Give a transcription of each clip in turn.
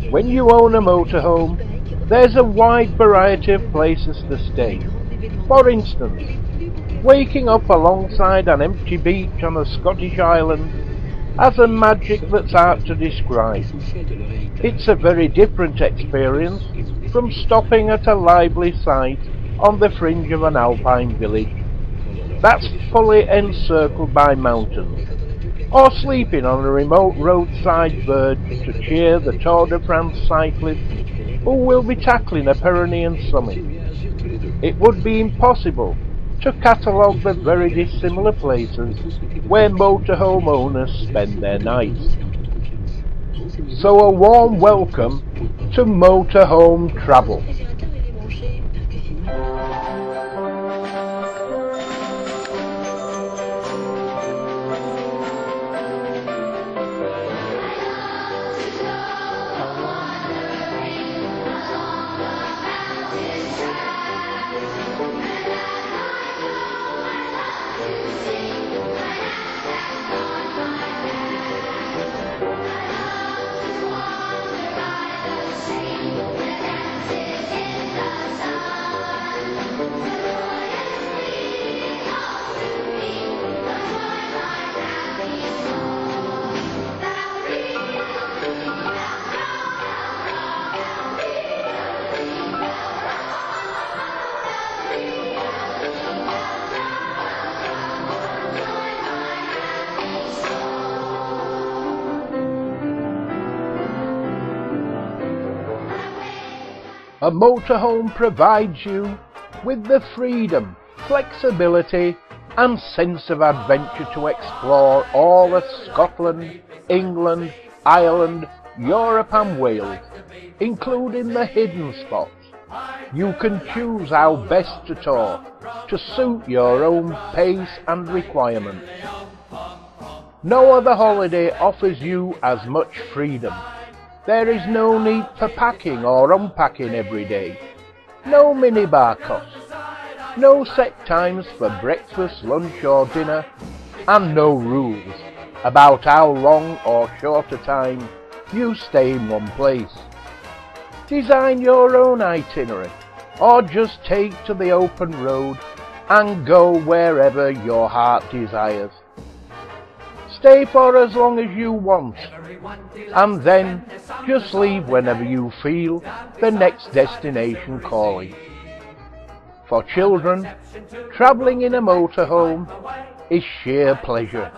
When you own a motorhome, there's a wide variety of places to stay. For instance, waking up alongside an empty beach on a Scottish island has a magic that's hard to describe. It's a very different experience from stopping at a lively site on the fringe of an alpine village that's fully encircled by mountains, or sleeping on a remote roadside verge to cheer the Tour de France cyclist who will be tackling a Pyrenean summit. It would be impossible to catalogue the very dissimilar places where motorhome owners spend their nights. So a warm welcome to Motorhome Travel. A motorhome provides you with the freedom, flexibility and sense of adventure to explore all of Scotland, England, Ireland, Europe and Wales, including the hidden spots. You can choose how best to tour to suit your own pace and requirements. No other holiday offers you as much freedom. There is no need for packing or unpacking every day, no minibar costs, no set times for breakfast, lunch or dinner, and no rules about how long or short a time you stay in one place. Design your own itinerary, or just take to the open road and go wherever your heart desires. Stay for as long as you want, and then just leave whenever you feel the next destination calling. For children, travelling in a motorhome is sheer pleasure.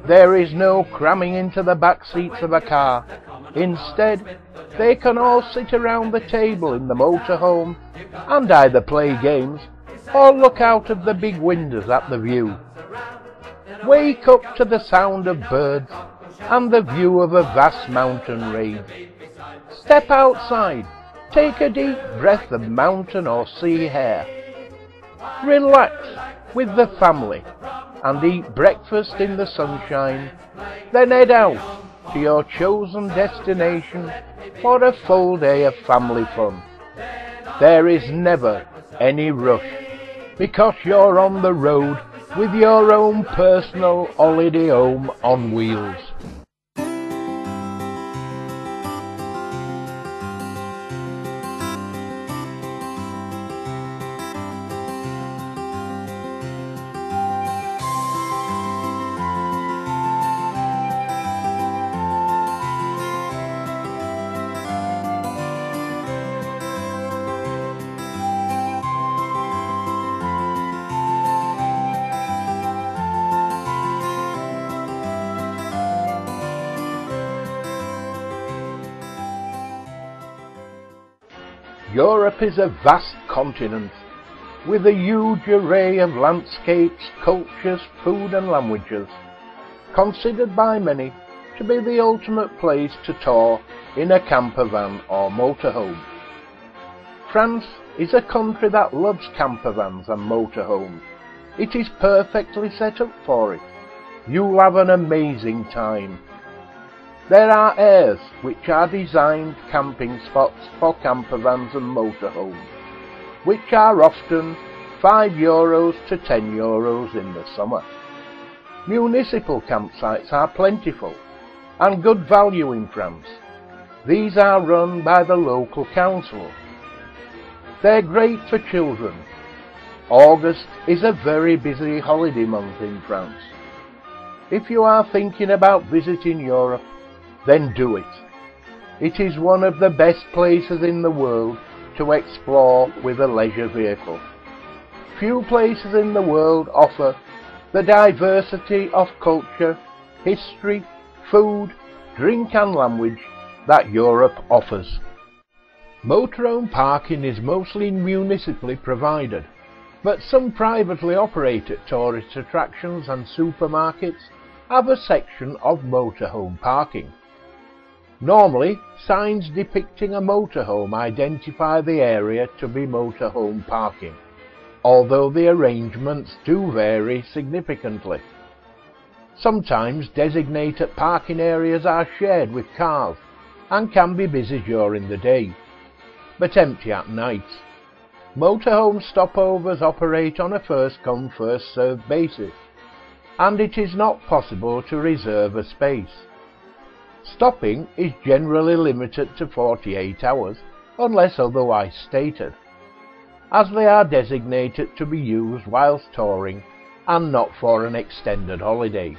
There is no cramming into the back seats of a car. Instead, they can all sit around the table in the motorhome and either play games or look out of the big windows at the view. Wake up to the sound of birds and the view of a vast mountain range. Step outside, take a deep breath of mountain or sea air. Relax with the family and eat breakfast in the sunshine, then head out to your chosen destination for a full day of family fun. There is never any rush because you're on the road with your own personal holiday home on wheels. Europe is a vast continent with a huge array of landscapes, cultures, food and languages, considered by many to be the ultimate place to tour in a camper van or motorhome. France is a country that loves camper vans and motorhomes. It is perfectly set up for it. You'll have an amazing time. There are airs which are designed camping spots for camper vans and motorhomes, which are often €5 to €10 in the summer. Municipal campsites are plentiful and good value in France. These are run by the local council. They're great for children. August is a very busy holiday month in France. If you are thinking about visiting Europe, then do it. It is one of the best places in the world to explore with a leisure vehicle. Few places in the world offer the diversity of culture, history, food, drink and language that Europe offers. Motorhome parking is mostly municipally provided, but some privately operated tourist attractions and supermarkets have a section of motorhome parking. Normally, signs depicting a motorhome identify the area to be motorhome parking, although the arrangements do vary significantly. Sometimes designated parking areas are shared with cars and can be busy during the day, but empty at night. Motorhome stopovers operate on a first-come, first-served basis, and it is not possible to reserve a space. Stopping is generally limited to 48 hours, unless otherwise stated, as they are designated to be used whilst touring and not for an extended holiday.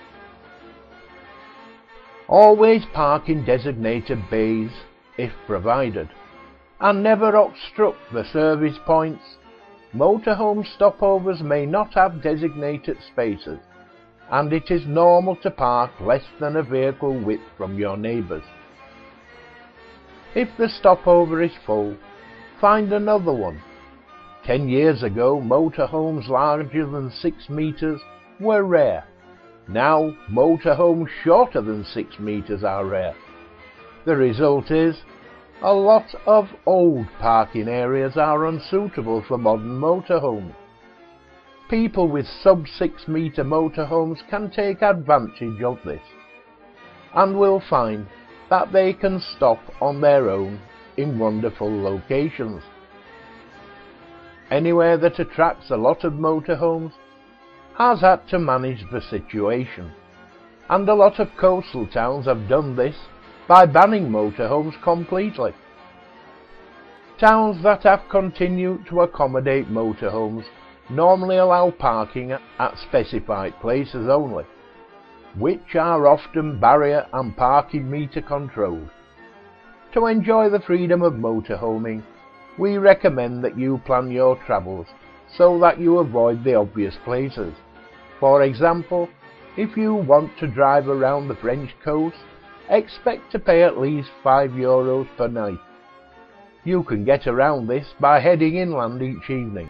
Always park in designated bays, if provided, and never obstruct the service points. Motorhome stopovers may not have designated spaces, and it is normal to park less than a vehicle width from your neighbours. If the stopover is full, find another one. 10 years ago, motorhomes larger than 6 metres were rare. Now, motorhomes shorter than 6 metres are rare. The result is, a lot of old parking areas are unsuitable for modern motorhomes. People with sub-6 metre motorhomes can take advantage of this, and will find that they can stop on their own in wonderful locations. Anywhere that attracts a lot of motorhomes has had to manage the situation, and a lot of coastal towns have done this by banning motorhomes completely. Towns that have continued to accommodate motorhomes normally allow parking at specified places only, which are often barrier and parking meter controlled. To enjoy the freedom of motorhoming, we recommend that you plan your travels so that you avoid the obvious places. For example, if you want to drive around the French coast, expect to pay at least €5 per night. You can get around this by heading inland each evening.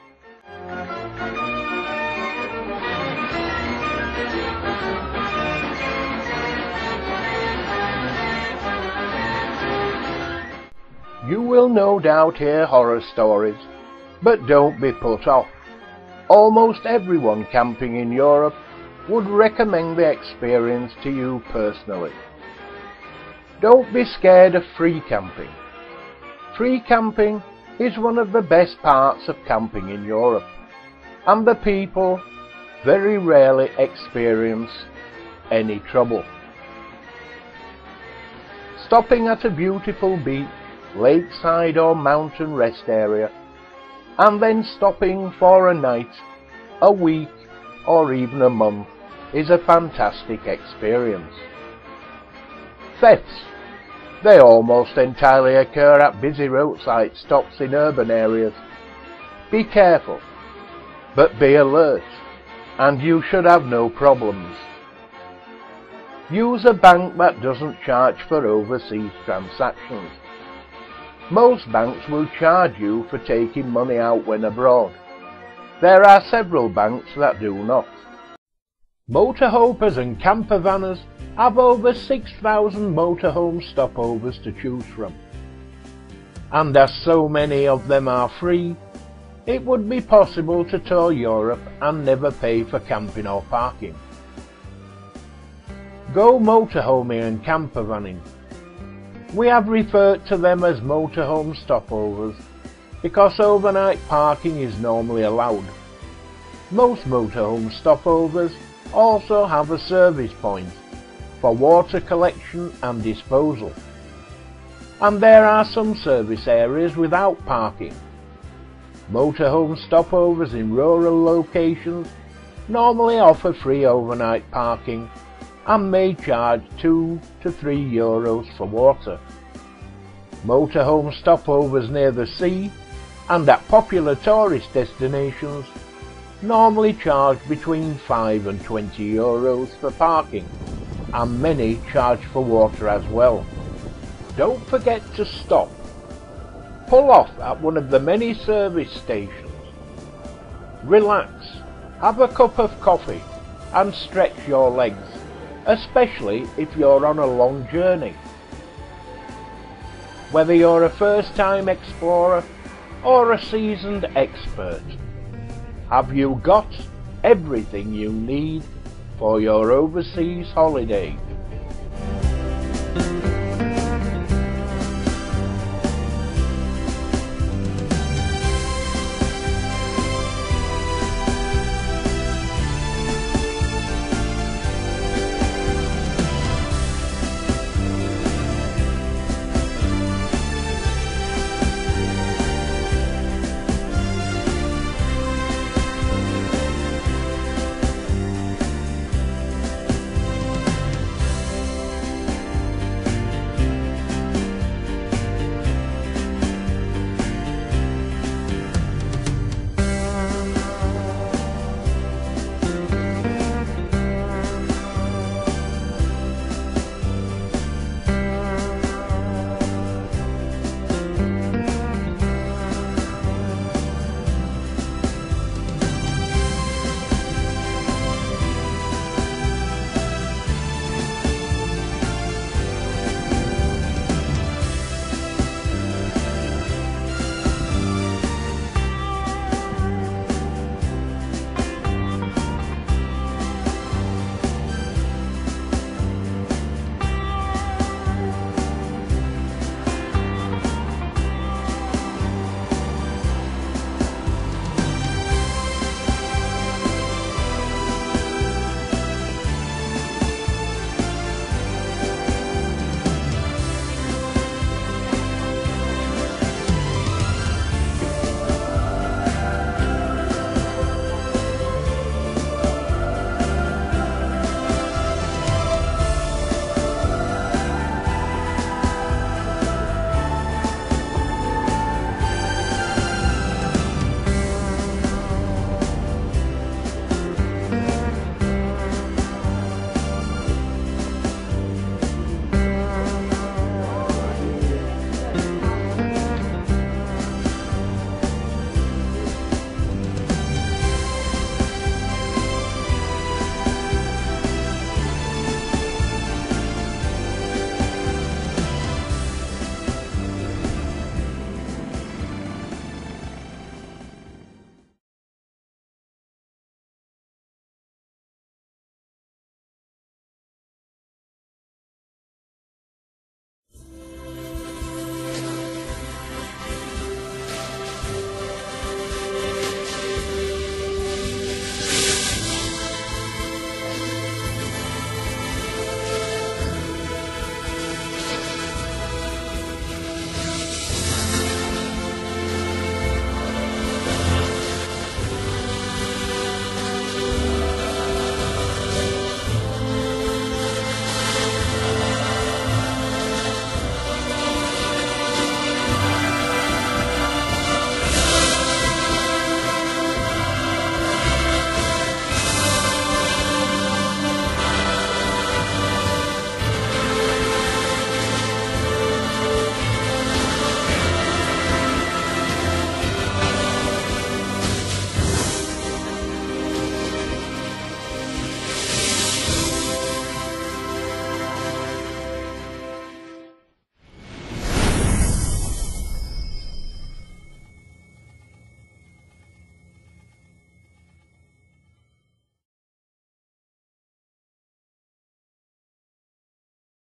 You will no doubt hear horror stories, but don't be put off. Almost everyone camping in Europe would recommend the experience to you personally. Don't be scared of free camping. Free camping is one of the best parts of camping in Europe, and the people very rarely experience any trouble. Stopping at a beautiful beach, lakeside or mountain rest area, and then stopping for a night, a week or even a month is a fantastic experience. Thefts. They almost entirely occur at busy roadside stops in urban areas. Be careful, but be alert, and you should have no problems. Use a bank that doesn't charge for overseas transactions. Most banks will charge you for taking money out when abroad. There are several banks that do not. Motorhopers and campervanners have over 6,000 motorhome stopovers to choose from. And as so many of them are free, it would be possible to tour Europe and never pay for camping or parking. Go motorhoming and campervanning. We have referred to them as motorhome stopovers because overnight parking is normally allowed. Most motorhome stopovers also have a service point for water collection and disposal. And there are some service areas without parking. Motorhome stopovers in rural locations normally offer free overnight parking and may charge €2 to €3 for water. Motorhome stopovers near the sea and at popular tourist destinations normally charge between €5 and €20 for parking, and many charge for water as well. Don't forget to stop. Pull off at one of the many service stations. Relax, have a cup of coffee and stretch your legs, especially if you're on a long journey. Whether you're a first-time explorer or a seasoned expert, have you got everything you need for your overseas holiday?